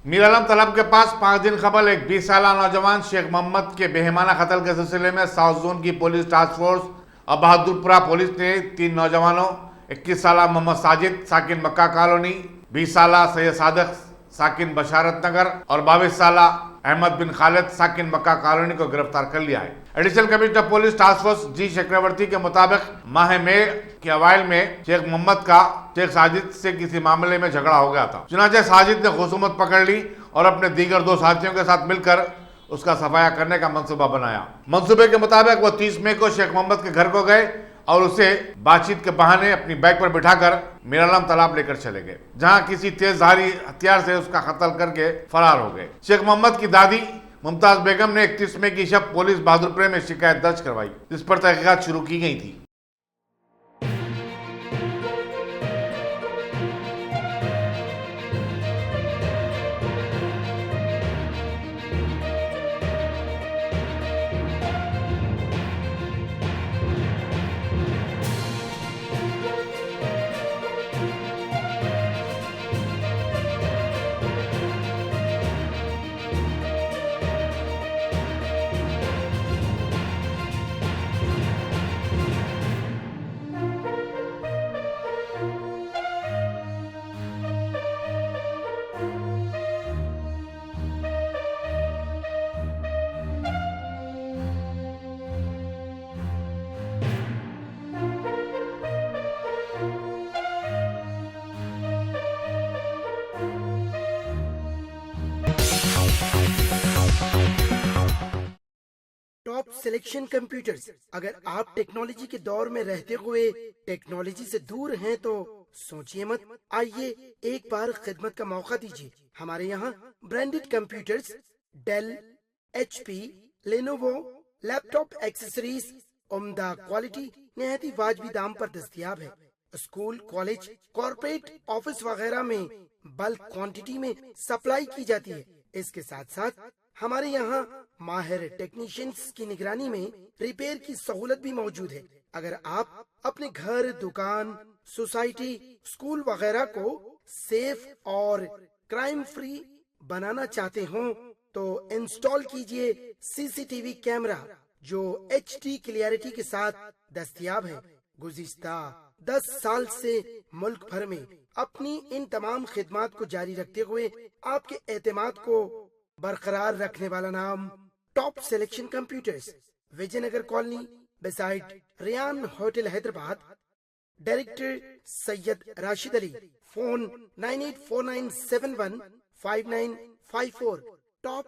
मीरालम तलब के पास 5 दिन कबल एक 20 साल नौजवान शेख मोहम्मद के बेहमाना कत्ल के सिलसिले में साउथ जोन की पुलिस टास्क फोर्स और बहादुरपुरा पुलिस ने 3 नौजवानों 21 साल मोहम्मद साजिद साकिन मक्का कॉलोनी, 20 साल सैयद सादिक साकिन बशारत नगर और 22 साल अहमद बिन खालिद साकिन मक्का कॉलोनी को गिरफ्तार कर लिया है। Additional commissioner police task force G Chakravarti के मुताबिक माह मई के अवाइल में शेख मोहम्मद का शेख साजिद से किसी मामले में झगड़ा हो गया था। चुनांचे साजिद ने खुसूमत पकड़ ली और अपने दीगर 2 साथियों के साथ मिलकर उसका सफाया करने का मंसूबा बनाया। मंसूबे के मुताबिक वो 30 मई को शेख मोहम्मद के घर को गए और उसे बातचीत के बहाने अपनी बाइक पर बिठाकर मीरालम तालाब लेकर चले गए, जहां किसी तेजधारी हथियार से उसका कत्ल करके फरार हो गए। शेख मोहम्मद की दादी मुमताज बेगम ने 31 मई की शब पुलिस बहादुरपुर में शिकायत दर्ज करवाई, जिस पर तहकीकात शुरू की गई थी। Top selection computers. अगर आप टेक्नोलॉजी के दौर में रहते हुए टेक्नोलॉजी से दूर हैं तो सोचिए मत, आइए एक बार खिदमत का मौका दीजिए। हमारे यहाँ branded computers Dell, HP, Lenovo, laptop accessories उम्दा क्वालिटी निहायत ही वाजबी दाम पर दस्तयाब है। स्कूल, कॉलेज, कॉर्पोरेट ऑफिस वगैरह में बल्क क्वांटिटी में सप्लाई की जाती है। इसके साथ साथ हमारे यहाँ माहिर टेक्नीशियंस की निगरानी में रिपेयर की सहूलत भी मौजूद है। अगर आप अपने घर, दुकान, सोसाइटी, स्कूल वगैरह को सेफ और क्राइम फ्री बनाना चाहते हो तो इंस्टॉल कीजिए CCTV कैमरा जो HD क्लियरिटी के साथ दस्तयाब है। गुज़िश्ता 10 साल से मुल्क भर में अपनी इन तमाम खिदमात को जारी रखते हुए आपके एतमाद को बरकरार रखने वाला नाम top selection computers, Vijayanagar colony beside Riyan hotel Hyderabad. Director Syed Rashid Ali. Phone 9849715954। Top